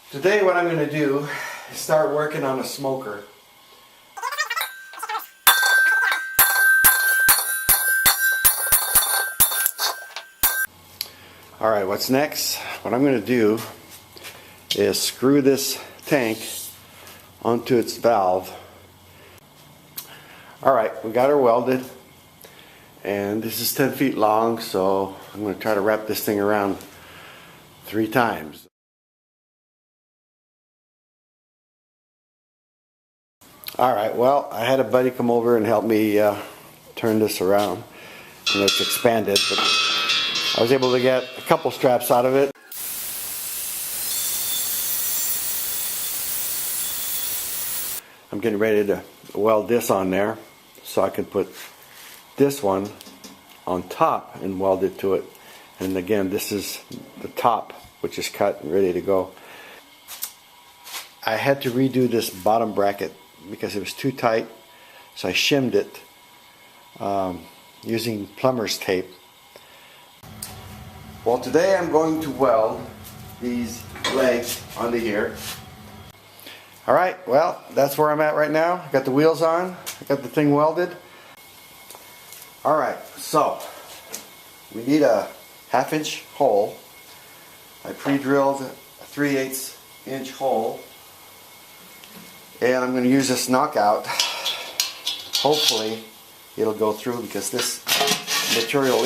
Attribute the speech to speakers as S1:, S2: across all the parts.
S1: Today what I'm going to do is start working on a smoker. Alright, what's next? What I'm going to do is screw this tank onto its valve. Alright, we got her welded, and this is 10 feet long, so I'm going to try to wrap this thing around 3 times. Alright, well, I had a buddy come over and help me turn this around. You know, it's expanded, but I was able to get a couple straps out of it. I'm getting ready to weld this on there so I can put this one on top and weld it to it. And again, this is the top, which is cut and ready to go. I had to redo this bottom bracket because it was too tight, so I shimmed it using plumber's tape. Well, today I'm going to weld these legs onto here. Alright, well, that's where I'm at right now. I got the wheels on, I got the thing welded. Alright, so we need a 1/2 inch hole. I pre-drilled a 3/8 inch hole, and I'm going to use this knockout. Hopefully it'll go through because this material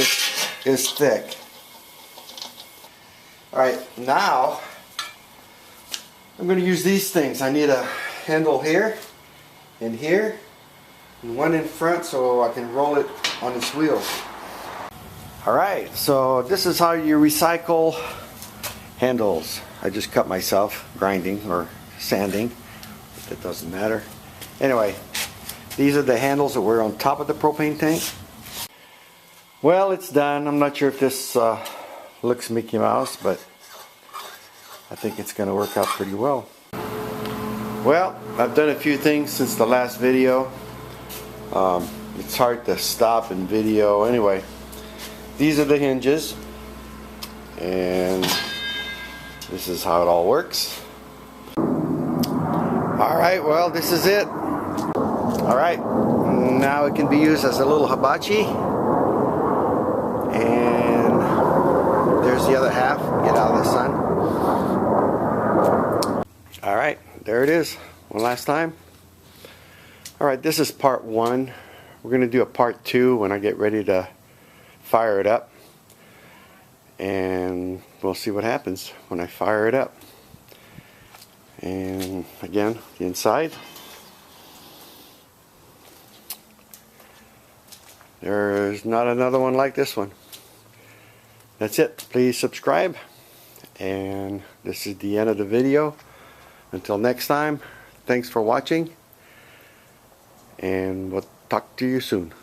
S1: is thick. Alright, now I'm going to use these things. I need a handle here and here, and one in front so I can roll it on its wheels. Alright, so this is how you recycle handles. I just cut myself grinding or sanding. It doesn't matter. Anyway, these are the handles that were on top of the propane tank. Well, it's done. I'm not sure if this looks Mickey Mouse, but I think it's going to work out pretty well. Well, I've done a few things since the last video. It's hard to stop and video. Anyway, these are the hinges, and this is how it all works. Alright, well, this is it. Alright, now it can be used as a little hibachi. And there's the other half. Get out of the sun. Alright, there it is. One last time. Alright, this is part 1. We're going to do a part 2 when I get ready to fire it up. And we'll see what happens when I fire it up. And again, the inside. There's not another one like this one. That's it. Please subscribe. And this is the end of the video. Until next time, thanks for watching. And we'll talk to you soon.